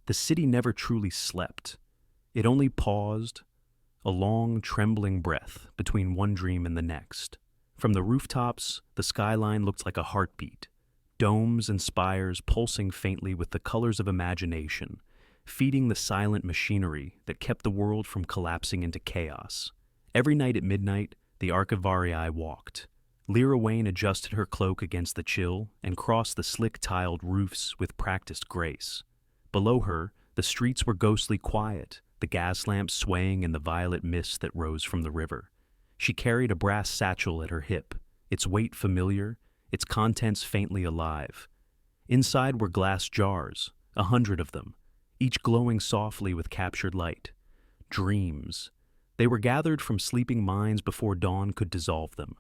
The city never truly slept. It only paused, a long, trembling breath between one dream and the next. From the rooftops, the skyline looked like a heartbeat, domes and spires pulsing faintly with the colors of imagination, feeding the silent machinery that kept the world from collapsing into chaos. Every night at midnight, the Archivarii walked. Lira Wane adjusted her cloak against the chill and crossed the slick-tiled roofs with practiced grace. Below her, the streets were ghostly quiet, the gas lamps swaying in the violet mist that rose from the river. She carried a brass satchel at her hip, its weight familiar, its contents faintly alive. Inside were glass jars, 100 of them, each glowing softly with captured light. Dreams. They were gathered from sleeping minds before dawn could dissolve them,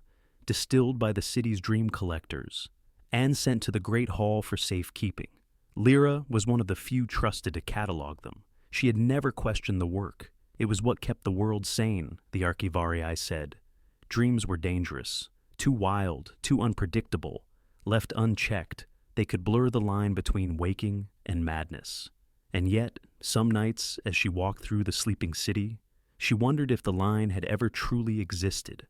distilled by the city's dream collectors, and sent to the great hall for safekeeping. Lira was one of the few trusted to catalog them. She had never questioned the work. It was what kept the world sane, the Archivarii said. Dreams were dangerous, too wild, too unpredictable. Left unchecked, they could blur the line between waking and madness. And yet, some nights, as she walked through the sleeping city, she wondered if the line had ever truly existed.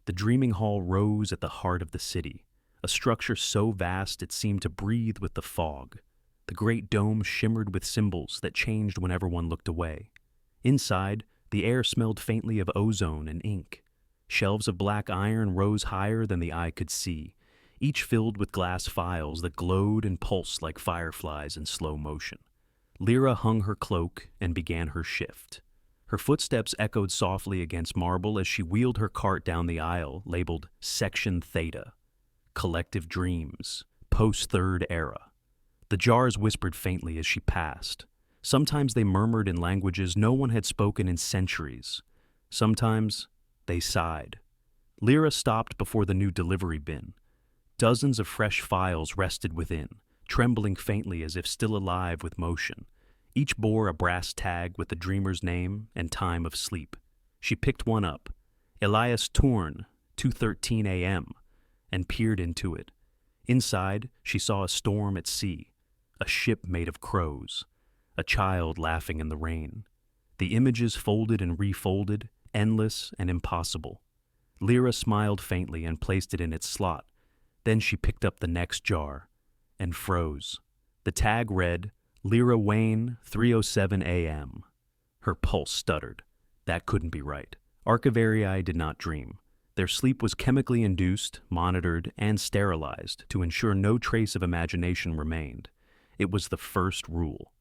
The dreaming hall rose at the heart of the city, a structure so vast it seemed to breathe with the fog. The great dome shimmered with symbols that changed whenever one looked away. Inside, the air smelled faintly of ozone and ink. Shelves of black iron rose higher than the eye could see, each filled with glass files that glowed and pulsed like fireflies in slow motion. Lira hung her cloak and began her shift. Her footsteps echoed softly against marble as she wheeled her cart down the aisle, labeled Section Theta, Collective Dreams, Post-Third Era. The jars whispered faintly as she passed. Sometimes they murmured in languages no one had spoken in centuries. Sometimes they sighed. Lira stopped before the new delivery bin. Dozens of fresh files rested within, trembling faintly as if still alive with motion. Each bore a brass tag with the dreamer's name and time of sleep. She picked one up, Elias Tourne, 2:13 a.m., and peered into it. Inside, she saw a storm at sea, a ship made of crows, a child laughing in the rain. The images folded and refolded, endless and impossible. Lira smiled faintly and placed it in its slot. Then she picked up the next jar and froze. The tag read, Lira Wane, 3:07 a.m. Her pulse stuttered. That couldn't be right. Archivarii did not dream. Their sleep was chemically induced, monitored, and sterilized to ensure no trace of imagination remained. It was the first rule.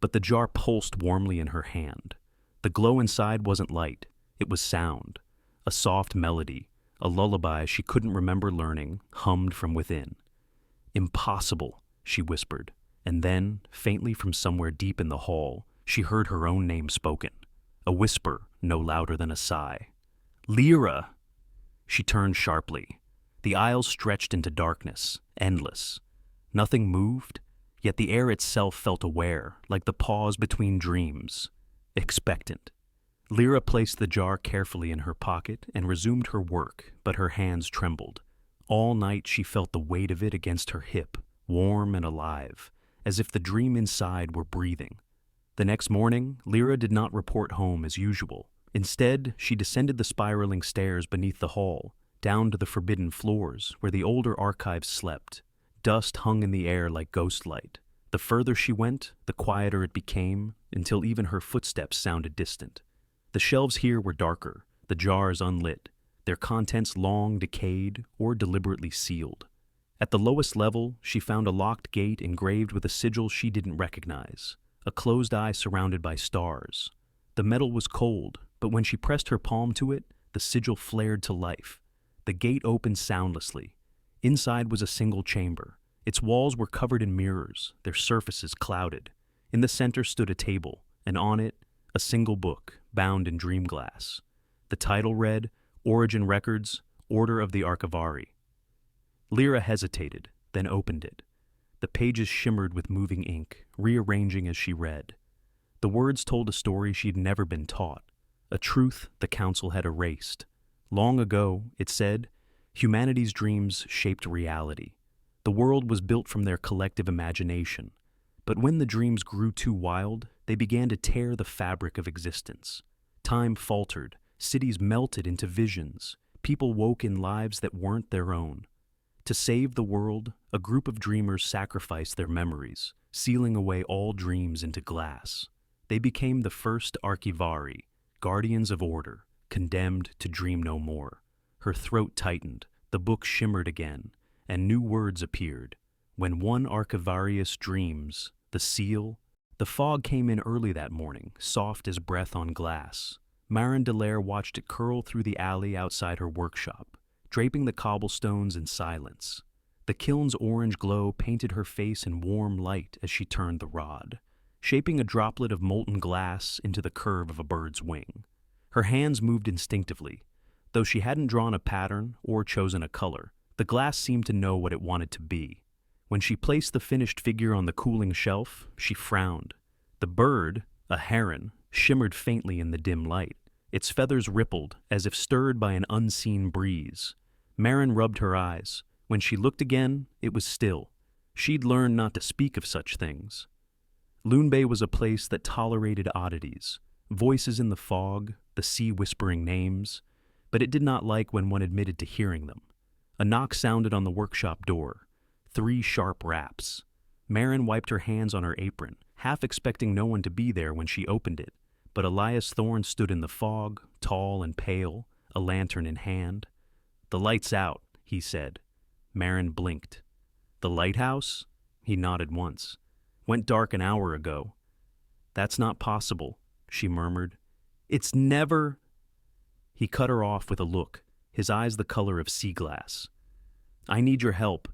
But the jar pulsed warmly in her hand. The glow inside wasn't light. It was sound. A soft melody, a lullaby she couldn't remember learning, hummed from within. Impossible, she whispered. And then, faintly from somewhere deep in the hall, she heard her own name spoken. A whisper, no louder than a sigh. Lira! She turned sharply. The aisles stretched into darkness, endless. Nothing moved, yet the air itself felt aware, like the pause between dreams. Expectant. Lira placed the jar carefully in her pocket and resumed her work, but her hands trembled. All night she felt the weight of it against her hip, warm and alive, as if the dream inside were breathing. The next morning, Lira did not report home as usual. Instead, she descended the spiraling stairs beneath the hall, down to the forbidden floors where the older archives slept. Dust hung in the air like ghost light. The further she went, the quieter it became, until even her footsteps sounded distant. The shelves here were darker, the jars unlit, their contents long decayed or deliberately sealed. At the lowest level, she found a locked gate engraved with a sigil she didn't recognize, a closed eye surrounded by stars. The metal was cold, but when she pressed her palm to it, the sigil flared to life. The gate opened soundlessly. Inside was a single chamber. Its walls were covered in mirrors, their surfaces clouded. In the center stood a table, and on it, a single book, bound in dream glass. The title read, Origin Records, Order of the Archivarii. Lira hesitated, then opened it. The pages shimmered with moving ink, rearranging as she read. The words told a story she had never been taught, a truth the council had erased. Long ago, it said, humanity's dreams shaped reality. The world was built from their collective imagination. But when the dreams grew too wild, they began to tear the fabric of existence. Time faltered, cities melted into visions, people woke in lives that weren't their own. To save the world, a group of dreamers sacrificed their memories, sealing away all dreams into glass. They became the first Archivari, guardians of order, condemned to dream no more. Her throat tightened, the book shimmered again, and new words appeared. When one Archivarius dreams, the seal. The fog came in early that morning, soft as breath on glass. Marin Dallaire watched it curl through the alley outside her workshop, draping the cobblestones in silence. The kiln's orange glow painted her face in warm light as she turned the rod, shaping a droplet of molten glass into the curve of a bird's wing. Her hands moved instinctively. Though she hadn't drawn a pattern or chosen a color, the glass seemed to know what it wanted to be. When she placed the finished figure on the cooling shelf, she frowned. The bird, a heron, shimmered faintly in the dim light. Its feathers rippled, as if stirred by an unseen breeze. Marin rubbed her eyes. When she looked again, it was still. She'd learned not to speak of such things. Loonbay was a place that tolerated oddities, voices in the fog, the sea whispering names, but it did not like when one admitted to hearing them. A knock sounded on the workshop door. 3 sharp raps. Marin wiped her hands on her apron, half expecting no one to be there when she opened it, but Elias Thorne stood in the fog, tall and pale, a lantern in hand. "The light's out," he said. Marin blinked. "The lighthouse?" He nodded once. "Went dark an hour ago." "That's not possible," she murmured. "It's never—" He cut her off with a look, his eyes the color of sea glass. "I need your help."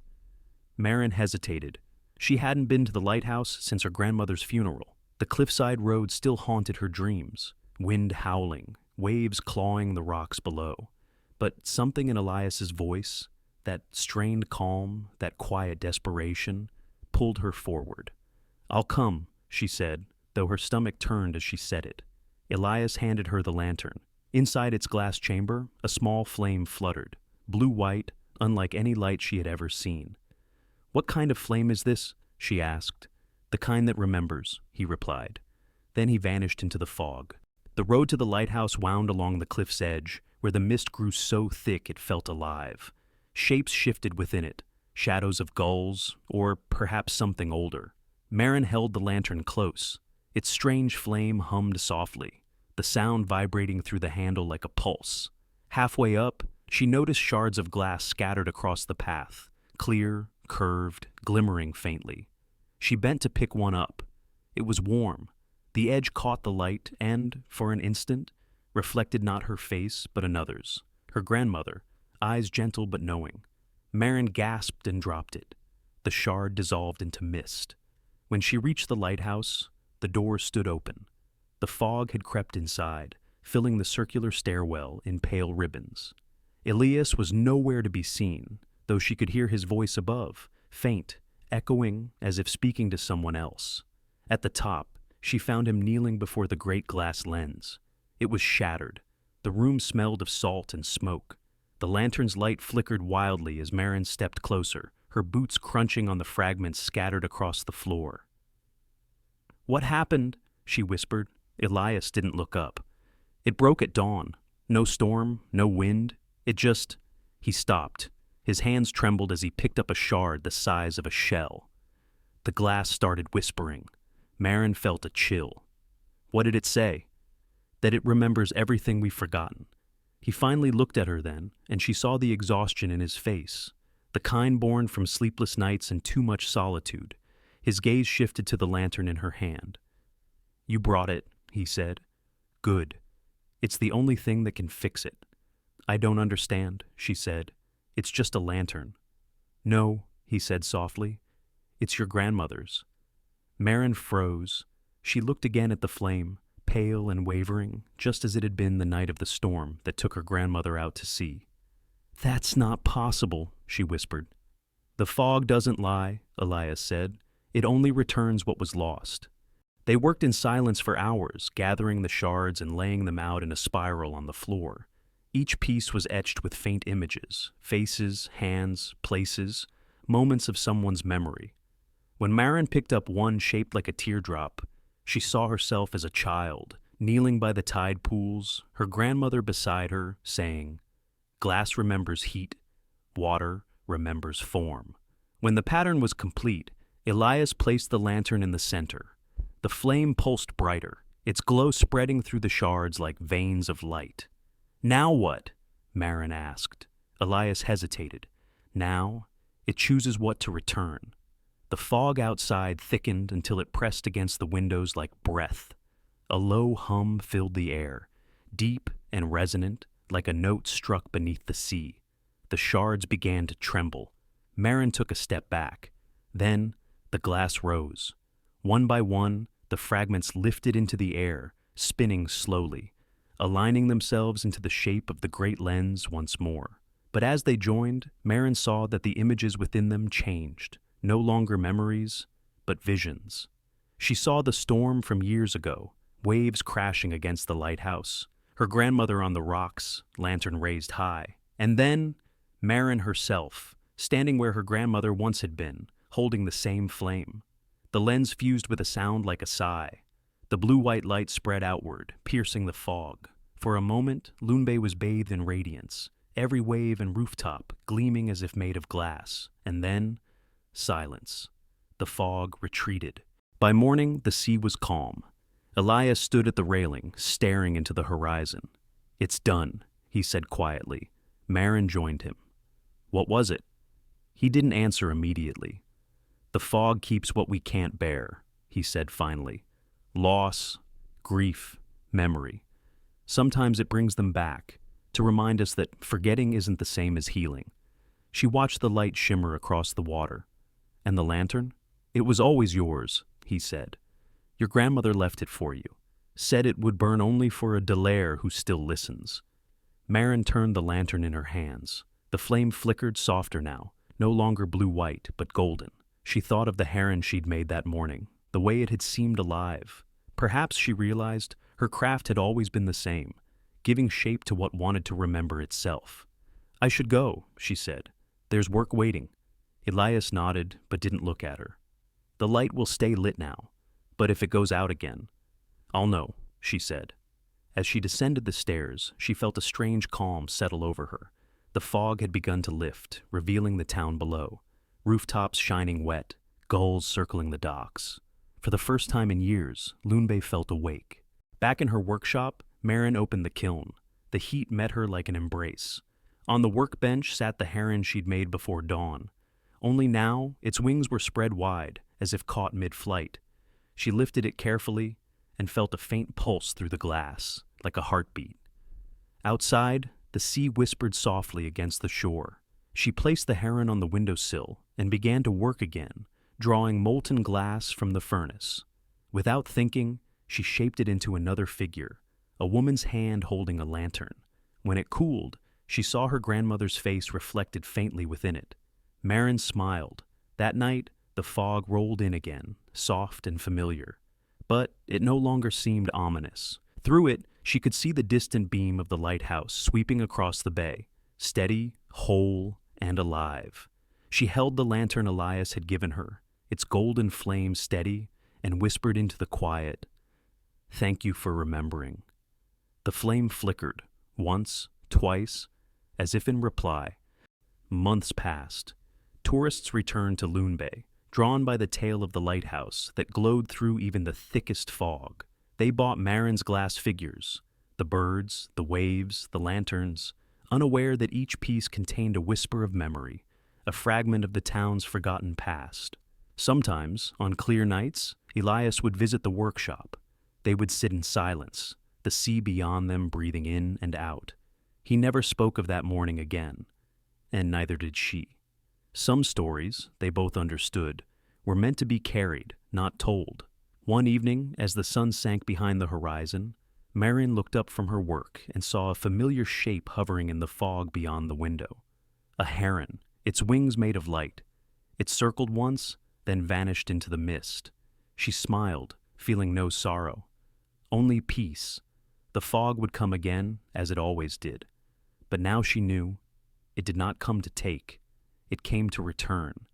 Marin hesitated. She hadn't been to the lighthouse since her grandmother's funeral. The cliffside road still haunted her dreams, wind howling, waves clawing the rocks below. But something in Elias's voice, that strained calm, that quiet desperation, pulled her forward. "I'll come," she said, though her stomach turned as she said it. Elias handed her the lantern. Inside its glass chamber, a small flame fluttered, blue-white, unlike any light she had ever seen. "What kind of flame is this?" she asked. "The kind that remembers," he replied. Then he vanished into the fog. The road to the lighthouse wound along the cliff's edge, where the mist grew so thick it felt alive. Shapes shifted within it, shadows of gulls, or perhaps something older. Marin held the lantern close. Its strange flame hummed softly, the sound vibrating through the handle like a pulse. Halfway up, she noticed shards of glass scattered across the path, clear, curved, glimmering faintly. She bent to pick one up. It was warm. The edge caught the light and, for an instant, reflected not her face but another's, her grandmother, eyes gentle but knowing. Marin gasped and dropped it. The shard dissolved into mist. When she reached the lighthouse, the door stood open. The fog had crept inside, filling the circular stairwell in pale ribbons. Elias was nowhere to be seen, though she could hear his voice above, faint, echoing as if speaking to someone else. At the top, she found him kneeling before the great glass lens. It was shattered. The room smelled of salt and smoke. The lantern's light flickered wildly as Marin stepped closer, her boots crunching on the fragments scattered across the floor. "What happened?" she whispered. Elias didn't look up. "It broke at dawn. No storm, no wind. It just—" He stopped. His hands trembled as he picked up a shard the size of a shell. The glass started whispering. Marin felt a chill. "What did it say?" "That it remembers everything we've forgotten." He finally looked at her then, and she saw the exhaustion in his face, the kind born from sleepless nights and too much solitude. His gaze shifted to the lantern in her hand. "You brought it," he said. "Good. It's the only thing that can fix it." "I don't understand," she said. "It's just a lantern." "No," he said softly. "It's your grandmother's." Marin froze. She looked again at the flame, pale and wavering, just as it had been the night of the storm that took her grandmother out to sea. "That's not possible," she whispered. "The fog doesn't lie," Elias said. "It only returns what was lost." They worked in silence for hours, gathering the shards and laying them out in a spiral on the floor. Each piece was etched with faint images, faces, hands, places, moments of someone's memory. When Marin picked up one shaped like a teardrop, she saw herself as a child, kneeling by the tide pools, her grandmother beside her, saying, "Glass remembers heat, water remembers form." When the pattern was complete, Elias placed the lantern in the center. The flame pulsed brighter, its glow spreading through the shards like veins of light. "Now what?" Marin asked. Elias hesitated. Now, it chooses what to return. The fog outside thickened until it pressed against the windows like breath. A low hum filled the air, deep and resonant, like a note struck beneath the sea. The shards began to tremble. Marin took a step back. Then, the glass rose. One by one, the fragments lifted into the air, spinning slowly, aligning themselves into the shape of the great lens once more. But as they joined, Marin saw that the images within them changed, no longer memories, but visions. She saw the storm from years ago, waves crashing against the lighthouse, her grandmother on the rocks, lantern raised high, and then Marin herself, standing where her grandmother once had been, holding the same flame. The lens fused with a sound like a sigh. The blue-white light spread outward, piercing the fog. For a moment, Lunbei was bathed in radiance, every wave and rooftop gleaming as if made of glass. And then, silence. The fog retreated. By morning, the sea was calm. Elias stood at the railing, staring into the horizon. "It's done," he said quietly. Marin joined him. "What was it?" He didn't answer immediately. "The fog keeps what we can't bear," he said finally. "Loss, grief, memory. Sometimes it brings them back, to remind us that forgetting isn't the same as healing." She watched the light shimmer across the water. "And the lantern? It was always yours," he said. "Your grandmother left it for you, said it would burn only for a Delaire who still listens." Marin turned the lantern in her hands. The flame flickered softer now, no longer blue-white, but golden. She thought of the heron she'd made that morning, the way it had seemed alive. Perhaps, she realized, her craft had always been the same, giving shape to what wanted to remember itself. "I should go," she said. "There's work waiting." Elias nodded, but didn't look at her. "The light will stay lit now, but if it goes out again, I'll know," she said. As she descended the stairs, she felt a strange calm settle over her. The fog had begun to lift, revealing the town below. Rooftops shining wet, gulls circling the docks. For the first time in years, Lunbei felt awake. Back in her workshop, Marin opened the kiln. The heat met her like an embrace. On the workbench sat the heron she'd made before dawn. Only now, its wings were spread wide, as if caught mid-flight. She lifted it carefully and felt a faint pulse through the glass, like a heartbeat. Outside, the sea whispered softly against the shore. She placed the heron on the windowsill and began to work again, drawing molten glass from the furnace. Without thinking, she shaped it into another figure, a woman's hand holding a lantern. When it cooled, she saw her grandmother's face reflected faintly within it. Marin smiled. That night, the fog rolled in again, soft and familiar. But it no longer seemed ominous. Through it, she could see the distant beam of the lighthouse sweeping across the bay, steady, whole, and alive. She held the lantern Elias had given her, its golden flame steady, and whispered into the quiet, "Thank you for remembering." The flame flickered, once, twice, as if in reply. Months passed. Tourists returned to Lunbei, drawn by the tale of the lighthouse that glowed through even the thickest fog. They bought Marin's glass figures, the birds, the waves, the lanterns, unaware that each piece contained a whisper of memory, a fragment of the town's forgotten past. Sometimes, on clear nights, Elias would visit the workshop. They would sit in silence, the sea beyond them breathing in and out. He never spoke of that morning again, and neither did she. Some stories, they both understood, were meant to be carried, not told. One evening, as the sun sank behind the horizon, Marin looked up from her work and saw a familiar shape hovering in the fog beyond the window. A heron, its wings made of light. It circled once, then vanished into the mist. She smiled, feeling no sorrow, only peace. The fog would come again, as it always did. But now she knew it did not come to take. It came to return,